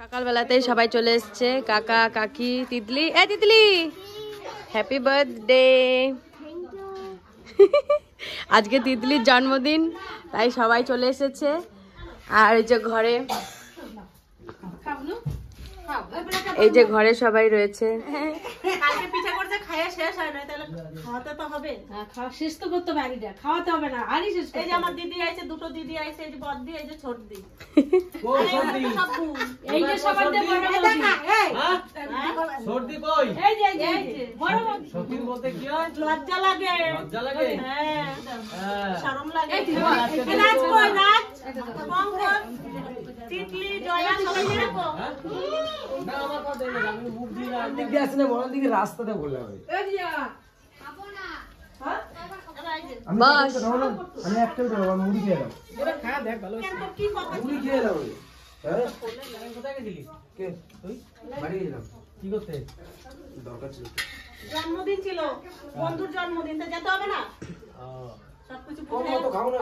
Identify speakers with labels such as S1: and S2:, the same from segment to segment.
S1: সকালবেলাতেই সবাই চলে এসছে, কাকা কাকি তিতলি। এই তিতলি, হ্যাপি বার্থডে। আজকে তিতলির জন্মদিন, তাই সবাই চলে এসেছে। আর এই যে ঘরে সবাই রয়েছে।
S2: কালকে পিঠা করতে খাইয়ে শেষ হয় না, তাহলে খাওয়াতে তো হবে। খাওয়া শেষ তো করতে হবে, আরিটা খাওয়াতে হবে না। আরি শেষ। এই যে আমার দিদি আইছে, দুটো দিদি আইছে, এই যে বড়দি, এই যে ছোট দি। এই যে সবার দিয়ে বড় দেখা। এই
S3: ছোট দি কই?
S2: এই যে বড়
S3: সত্যি বলতে কি হয়?
S2: লজ্জা লাগে।
S3: লজ্জা লাগে?
S2: হ্যাঁ, শরম লাগে। নাচ কই নাচ? পঙ্কজ, তিতলি, জয়া সবাই দেখো।
S3: না আমার কথা দেই না, আমি মুখ দিয়ে না।
S4: দিক দিয়ে আসলে বড় দিকে রাস্তাতে বললে হবে।
S2: এই দিয়া খাবো না। হ্যাঁ?
S4: আমি একটা মুড়ি খেয়ে এলাম।
S2: ওরে খা দেখ ভালো হইছে। কেন কি কথা?
S4: মুড়ি খেয়ে এলাম। হ্যাঁ?
S3: কোথায় গেছিলি?
S4: কে?
S3: তুই?
S4: বাড়ি গেলাম।
S3: কি করতে?
S4: দরকার ছিল।
S2: জন্মদিন ছিল, বন্ধুর জন্মদিন, তো যেতে হবে না? সবকিছু
S4: তো খাবো না।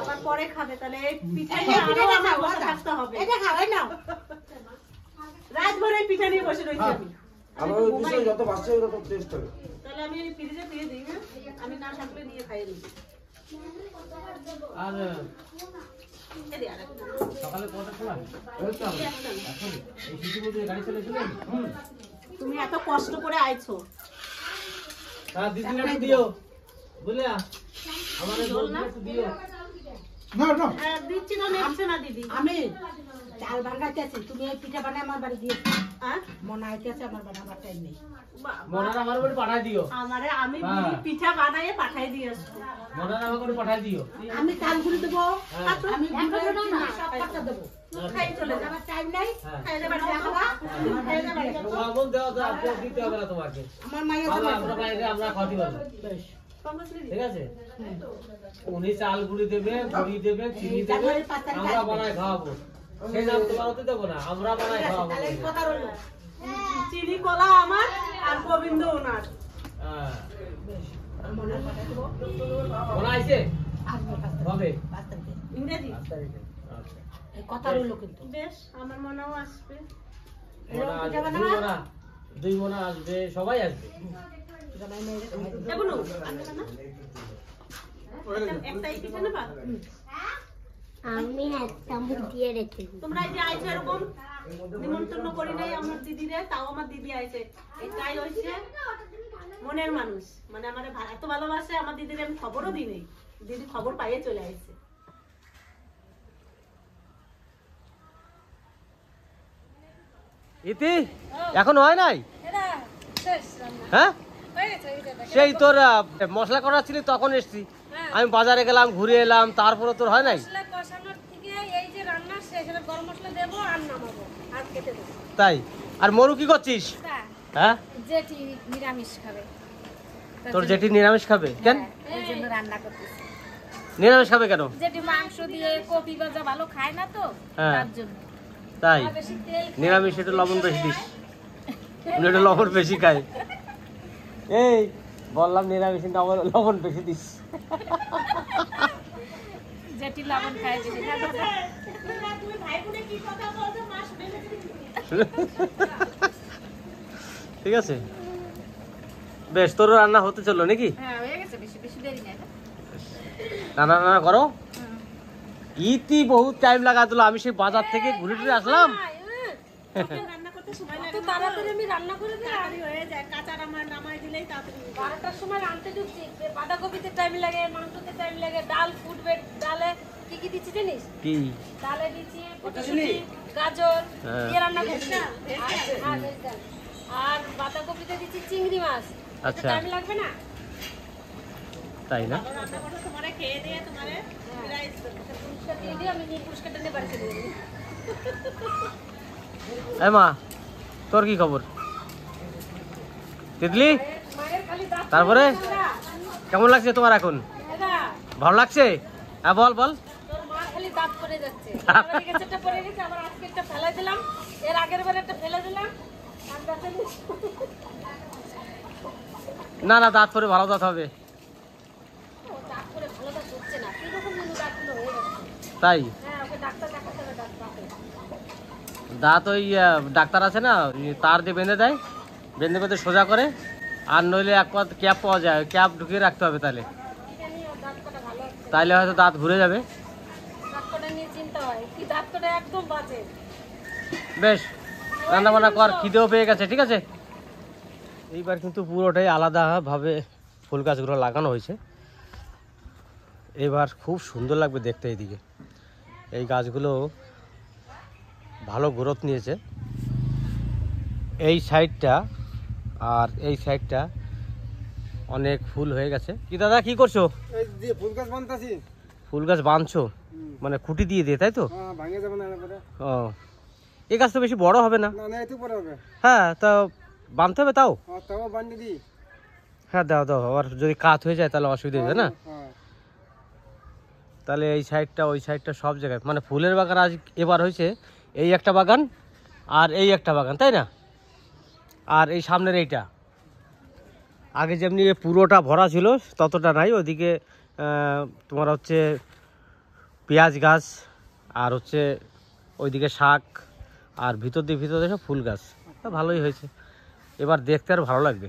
S2: আবার পরে খাবে, তাহলে এই পিঠা নিয়ে আরো আমার বসে থাকতে হবে। এটা খাওয়াই না, রাত ভরে পিঠা নিয়ে বসে রইতে হবে।
S4: আমার ওই বিষয়ে যত বাচ্চা হবে তত টেস্ট হবে।
S2: তাহলে আমি এই ফ্রিজে দিয়ে দিই, হ্যাঁ? আমি না থাকলে নিয়ে খাইয়ে দিই।
S3: আর
S2: এদি আর একটা।
S3: সকালে কটার সময়?
S4: এই তো
S3: এখন এই সিটি মধ্যে গাড়ি চলেছিল।
S2: তুমি এত কষ্ট করে আইছো,
S3: হ্যাঁ দিদি একটু দিও, বুঝলে? আমাদের জল না একটু দিও।
S4: না না
S2: দিচ্ছি না, নেচ্ছে না দিদি।
S5: আমি চাল বানাইতেছি, তুমি এই পিঠা বানাই আমার বাড়ি দিয়েছো।
S2: হ্যাঁ,
S5: মনে হইতেছে আমার বানাবার টাইম নেই।
S3: মনার আমার বাড়ি পাঠাই দিও।
S2: আমি পিঠা বানাইয়ে পাঠাই দিয়ে আসবো।
S3: মনার আমার বাড়ি পাঠাই দিও।
S5: আমি চাল ঘুরে দেবো, আমি
S2: সব টাকা দেবো, খাই চলে যাবে।
S5: আমার টাইম নাই।
S2: খাই যাবে খাওয়া, খাই যাবে।
S3: লবণ দেওয়া তো আর দিতে হবে না তোমাকে।
S5: আমার মায়ের
S3: ভালো, আমরা বাইরে আমরা খাওয়াতে পারবো। ঠিক আছে? উনি চাল গুঁড়ি দেবে, গুঁড়ি দেবে, চিনি দেবে, আমরা বানায় খাওয়াবো। সেই নাম তোমার হতে দেবো না, আমরা বানায় খাওয়াবো।
S5: কথা রইল।
S2: চিনি কলা আমার আর গোবিন্দ ওনার।
S3: হ্যাঁ, মনে আইছে?
S5: আসবো
S3: হবে
S2: ইংরেজি।
S3: আচ্ছা।
S5: এই কথা রইল কিন্তু।
S2: বেশ, আমার মনেও আসবে।
S3: মনা আসবে, দুই মনা আসবে, সবাই আসবে।
S2: দেখুন একটাই পিঠা নেবা?
S6: আমি একটা মুখ দিয়ে রেখে
S2: তোমরা এই যে আইছো এরকম নিমন্ত্রণ করি নাই আমার দিদিরে, তাও আমার দিদি আইছে। এটাই হইছে মনের মানুষ, মানে আমার এত ভালোবাসে আমার দিদিরে, আমি খবরও দিই নাই, দিদি খবর পাইয়ে চলে আইছে।
S3: ইতি এখন হয় নাই? হ্যাঁ, সেই তোর মশলা করাচ্ছিলি তখন এসছি, আমি বাজারে গেলাম, ঘুরে এলাম, তারপরে তোর হয় নাই? তাই? আর মরু কি করছিস? হ্যাঁ,
S6: জেঠি নিরামিষ খাবে।
S3: তোর জেঠি নিরামিষ খাবে কেন?
S6: এই জন্য রান্না করতেছি।
S3: নিরামিষ খাবে কেন?
S6: জেঠি মাংস দিয়ে কপি ভাজা ভালো খায় না তো, তার জন্য।
S3: তাই?
S6: বেশি তেল
S3: নিরামিষ একটু লবণ বেশি দিস, উনি একটু লবণ বেশি খায়। এই বললাম নিরামিষ লবণ বেশি দিস।
S6: জেঠি লবণ খায় বেশি।
S2: তুমি ভাই বোনে কি কথা বলছো মা শুনে গেছে।
S3: ঠিক আছে, বেশ, তোর রান্না হতে চললো নাকি?
S6: হ্যাঁ, হয়ে গেছে, বেশি বেশি দেরি নাই।
S3: রান্না রান্না করো। ইতি বহুত টাইম লাগা দিল, আমি সেই বাজার থেকে ঘুরে ঘুরে আসলাম।
S2: রান্না করতে সময় লাগে
S6: তো তাড়াতাড়ি আমি রান্না করে দিই,
S2: তাড়াতাড়ি হয়ে যায়, কাঁচা নামাই দিলেই তাড়াতাড়ি।
S6: 12টার সময় রান্নাতে ঢুকছি, বাঁধাকপিতে টাইম লাগে, মাংসতে টাইম লাগে, ডাল ফুটবে, ডালে কি কি দিচ্ছি জানিস?
S3: কি?
S6: ডালে দিচ্ছি কতগুলি গাজর দিয়ে রান্না করছি, আর বাঁধাকপিতে দিচ্ছি চিংড়ি মাছ।
S3: আচ্ছা,
S6: টাইম লাগবে না?
S3: তাই না?
S2: রান্না করতে তোমারে খেয়ে দিয়ে তোমারে রাইস
S6: পুরস্কার দিয়ে দিই, আমি পুরস্কারটা নিয়ে বাড়ি চলে যাবো।
S3: এ মা, তোর কি খবর? তিতলি, তারপরে কেমন লাগছে তোমার এখন? ভালো লাগছে? হ্যাঁ বল বল।
S6: তোর মা খালি দাঁত পড়ে যাচ্ছে, একটা পড়ে গেছে, আবার আজকে একটা ফেলে দিলাম, এর আগের বার একটা ফেলে দিলাম।
S3: না না, দাঁত পরে ভালো দাঁত হবে।
S6: দাঁত পরে ভালো দাঁত হচ্ছে না, কিরকম দাঁতগুলো হয়ে গেছে।
S3: তাই?
S6: হ্যাঁ, ওকে ডাক্তার দেখাতে হবে। ডাক্তার
S3: দাঁত ওই ডাক্তার আছে না, তার দিয়ে বেঁধে দেয়, বেঁধে বেঁধে সোজা করে। আর নইলে এক পাত ক্যাপ পাওয়া যায়, ক্যাপ ঢুকিয়ে রাখতে হবে, তাহলে হয়তো দাঁত ঘুরে যাবে। বেশ, রান্না বান্না কর, খিদেও পেয়ে গেছে, ঠিক আছে। এইবার কিন্তু পুরোটাই আলাদাভাবে ফুল গাছগুলো লাগানো হয়েছে। এবার খুব সুন্দর লাগবে দেখতে। এইদিকে এই গাছগুলো ভালো গ্রোথ নিয়েছে, এই সাইডটা আর এই সাইডটা অনেক ফুল হয়ে গেছে। কি দাদা কি করছো?
S4: ফুল গাছ বানতাছি।
S3: ফুল গাছ বাঁধছো মানে খুঁটি দিয়ে দিয়ে, তাই তো?
S4: ভাঙে যাবে না।
S3: ও, এই গাছ তো বেশি বড় হবে না।
S4: না একটু পরে হবে।
S3: হ্যাঁ, তা বাঁধতে হবে তাও?
S4: তাও বান্ধে দিই।
S3: হ্যাঁ দাও দাও, আবার যদি কাত হয়ে যায় তাহলে অসুবিধা হবে না। তাহলে এই সাইডটা ওই সাইডটা সব জায়গায় মানে ফুলের বাগান আজ এবার হয়েছে। এই একটা বাগান আর এই একটা বাগান, তাই না? আর এই সামনের এইটা, আগে যেমনি পুরোটা ভরা ছিল ততটা নাই। ওইদিকে তোমার হচ্ছে পেঁয়াজ গাছ, আর হচ্ছে ওইদিকে শাক, আর ভিতর দিয়ে সব ফুল গাছ। ভালোই হয়েছে, এবার দেখতে আর ভালো লাগবে।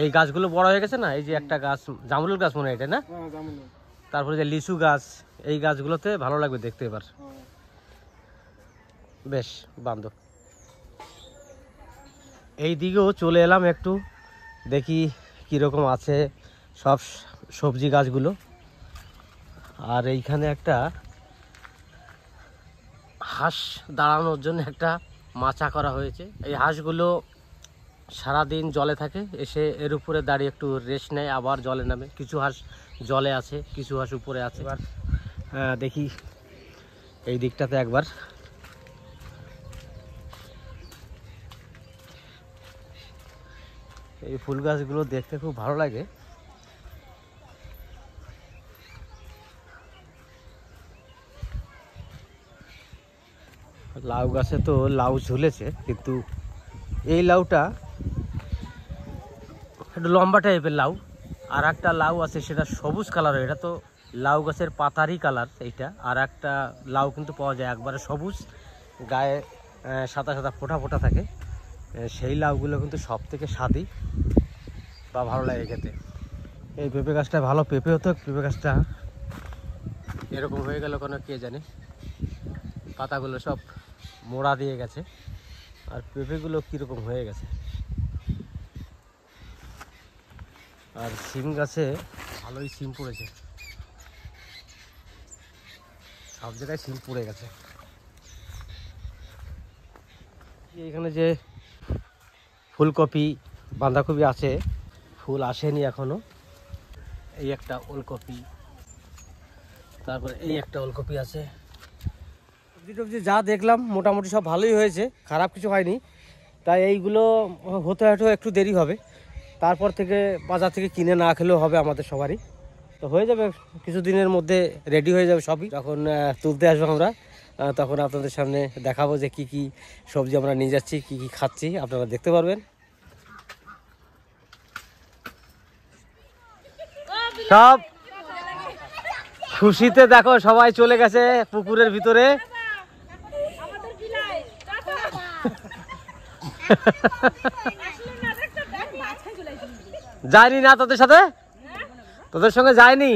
S3: এই গাছগুলো বড় হয়ে গেছে না, এই যে একটা গাছ জামরুল গাছ মনে হয় এটা না, তারপরে যে লিচু গাছ, এই গাছগুলোতে ভালো লাগবে দেখতে এবার। বেশ বান্ধব, এই দিকেও চলে এলাম একটু, দেখি কীরকম আছে সব সবজি গাছগুলো। আর এইখানে একটা হাঁস দাঁড়ানোর জন্য একটা মাচা করা হয়েছে। এই হাঁসগুলো সারাদিন জলে থাকে, এসে এর উপরে দাঁড়িয়ে একটু রেস্ট নেয়, আবার জলে নামে। কিছু হাঁস জলে আছে, কিছু হাঁস উপরে আছে। এবার দেখি এই দিকটাতে একবার। এই ফুল গাছগুলো দেখতে খুব ভালো লাগে। লাউ গাছে তো লাউ ঝুলেছে, কিন্তু এই লাউটা একটু লম্বা টাইপের লাউ। আর একটা লাউ আছে সেটা সবুজ কালার, এটা তো লাউ গাছের পাতারই কালার এইটা। আর একটা লাউ কিন্তু পাওয়া যায় একবারে সবুজ, গায়ে সাদা সাদা ফোঁটা ফোঁটা থাকে, সেই লাউগুলো কিন্তু সব থেকে স্বাদই বা ভালো লাগে খেতে। এই পেঁপে গাছটা ভালো পেঁপে হতো, পেঁপে গাছটা এরকম হয়ে গেল কেন কে জানে। পাতাগুলো সব মোড়া দিয়ে গেছে, আর পেঁপেগুলো কীরকম হয়ে গেছে। আর সিম গাছে ভালোই সিম পড়েছে, সব জায়গায় সিম পড়ে গেছে। এইখানে যে ফুলকপি বাঁধাকপি আছে, ফুল আসেনি এখনো। এই একটা ওলকপি, তারপরে এই একটা ওলকপি আছে। সবজি টবজি যা দেখলাম মোটামুটি সব ভালোই হয়েছে, খারাপ কিছু হয়নি। তাই এইগুলো হতে হয়তো একটু দেরি হবে, তারপর থেকে বাজার থেকে কিনে না খেলেও হবে আমাদের সবারই। তো হয়ে যাবে কিছু দিনের মধ্যে, রেডি হয়ে যাবে সবই। যখন তুলতে আসবো আমরা, তখন আপনাদের সামনে দেখাবো যে কি কি সবজি আমরা নিয়ে যাচ্ছি, কি কি খাচ্ছি, আপনারা দেখতে পারবেন। সব খুশিতে দেখো সবাই চলে গেছে পুকুরের ভিতরে। যায়নি না তোদের সাথে, তোদের সঙ্গে যায়নি।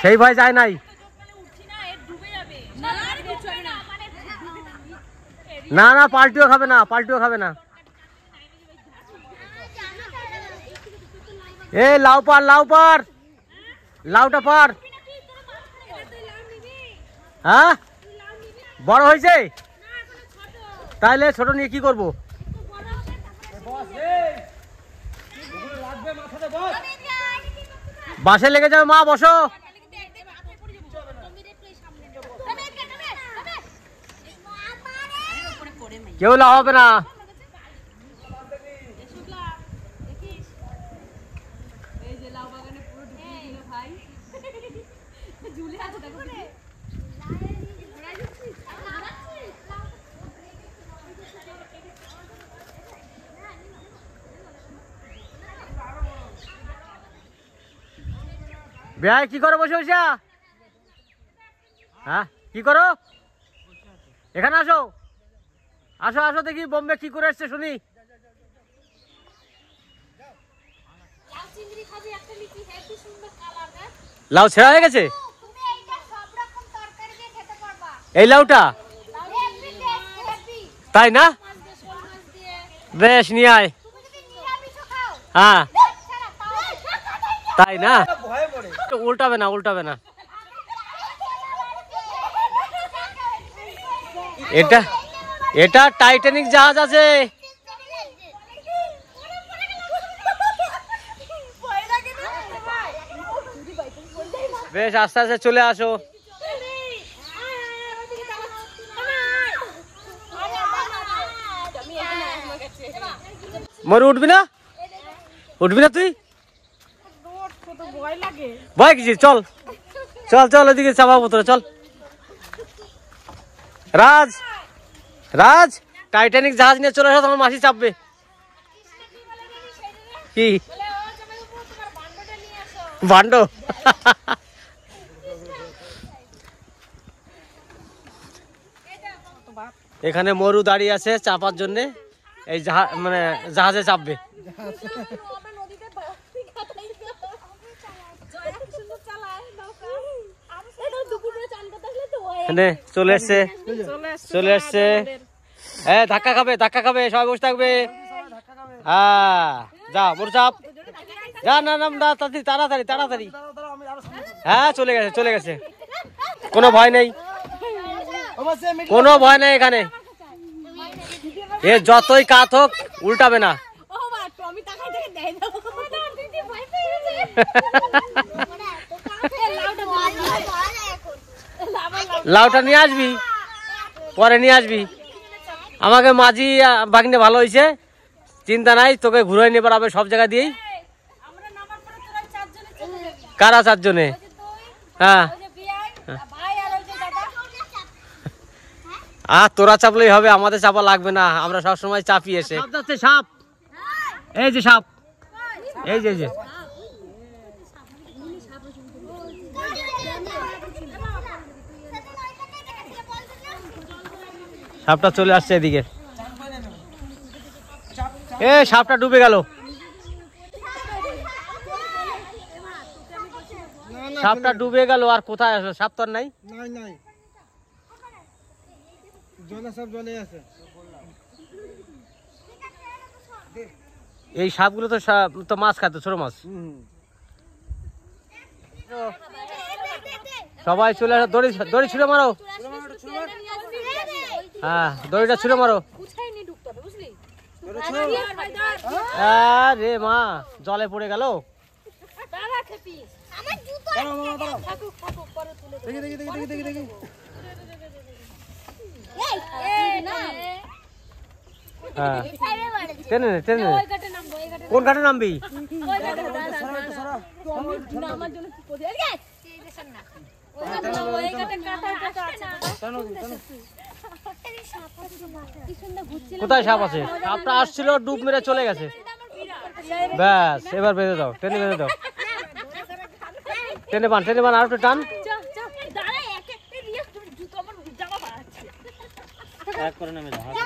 S3: সেই ভয় যায় নাই। না না, পাল্টিও খাবে না, পাল্টিও খাবে না। এ লাউ পার, লাউ পার, লাউটা পার। হ্যাঁ বড় হয়েছে, তাইলে ছোট নিয়ে কি করবো? বাসে লেগে যাবে মা, বসো। কেউ লাভ হবে না। ভাই কি করে বসে বসে? হ্যাঁ কি করো? এখানে আসো, আসো আসো দেখি বোম্বে কি করে এসছে শুনি।
S6: লাউ চিংড়ি খাবি একটা লিচি হেভি সুন্দর কালার না?
S3: লাউ ছেঁড়া হয়ে গেছে
S6: তুমি এইটা সব রকম তরকারি দিয়ে খেতে পারবা।
S3: এই লাউটা?
S6: Heavy taste heavy.
S3: তাই না?
S6: মাছ দিয়ে শোল মাছ দিয়ে।
S3: বেশ নিয়ে আয়।
S6: তুমি যদি নিরামিষও খাও
S3: হ্যাঁ
S6: ছাড়া তাও
S3: তাই না?
S4: ভয়ে পড়ে।
S3: উল্টাবে না, উল্টাবে না। এটা এটা টাইটানিক জাহাজ আছে। বেশ আস্তে আস্তে চলে আসো। মরু উঠবি না? উঠবি না তুই? ভয় কিছু? চল চল চল ওদিকে চাপাবো তোরা, চল। রাজ রাজ টাইটানিক জাহাজ নিয়ে চলে আসো, তোমার মাসি চাপবে। কি ভান্ড? এখানে মরু দাঁড়িয়ে আছে চাপার জন্য, এই মানে জাহাজে চাপবে। চলে এসছে চলে এসছে। হ্যাঁ ধাক্কা খাবে, ধাক্কা খাবে, সবাই বসে থাকবে। হ্যাঁ যা মরু চাপ, যা। না নাম তাড়াতাড়ি তাড়াতাড়ি। হ্যাঁ চলে গেছে চলে গেছে, কোনো ভয় নেই, কোনো ভয় নেই এখানে। এ যতই কাত হোক উল্টাবে না। লাউটা নিয়ে আসবি, পরে নিয়ে আসবি। আমাকে মাঝি বাগিনে ভালো হয়েছে, চিন্তা নাই, তোকে ঘুরে নিয়ে বেড়াবে সব জায়গা দিয়েই। কারা 4 জনে? হ্যাঁ আর তোরা চাপলেই হবে, আমাদের চাপা লাগবে না, আমরা সবসময় চাপি এসে। সাপ, এই যে সাপ, এই যে সাপটা চলে আসছে এদিকে। এ সাপটা ডুবে গেল, সাপটা ডুবে গেল। আর কোথায় আসলো? সাপ তো আর নাই।
S4: নাই নাই, জলে সব জলে আছে।
S3: এই সাপগুলো তো মাছ খায়, ছোট মাছ। সবাই চলে আসো, দড়ি ছুঁড়ে মারো। হ্যাঁ দড়িটা ছুঁড়ে মারো। আরে মা জলে পড়ে গেল। হ্যাঁ টেনে নে, টেনে নে। কোন ঘাটে নামবি? কোথায় সাপ আছে? সাপটা আসছিল, ডুব মেরে চলে গেছে। ব্যাস এবার বেঁধে দাও, টেনে বেঁধে দাও, টেনে বান, টেনে বান, আর একটু টান।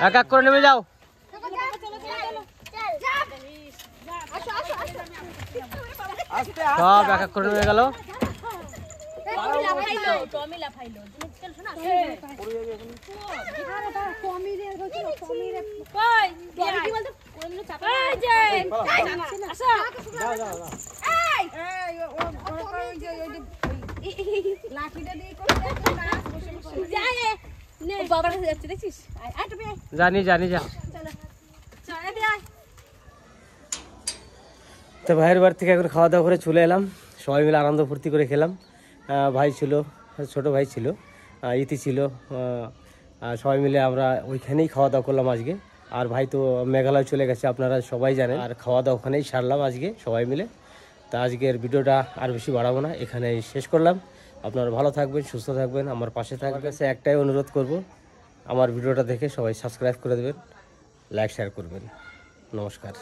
S3: এক এক করে নেমে যাও। সব এক এক করে নেমে গেল। জানি জানি যা। তো ভাইয়ের বাড়ি থেকে এখন খাওয়া দাওয়া করে চলে এলাম, সবাই মিলে আনন্দ ফুর্তি করে খেলাম। ভাই ছিল, ছোট ভাই ছিল, ইতি ছিল, সবাই মিলে আমরা ওইখানেই খাওয়া দাওয়া করলাম আজকে। আর ভাই তো মেঘালয় চলে গেছে, আপনারা সবাই জানেন। আর খাওয়া দাওয়া ওখানেই সারলাম আজকে সবাই মিলে। তা আজকের ভিডিওটা আর বেশি বাড়াবো না, এখানেই শেষ করলাম। আপনারা ভালো থাকবেন, সুস্থ থাকবেন, আমার পাশে থাকবেন। একটাই অনুরোধ করব, আমার ভিডিওটা দেখে সবাই সাবস্ক্রাইব করে দেবেন, লাইক শেয়ার করবেন। নমস্কার।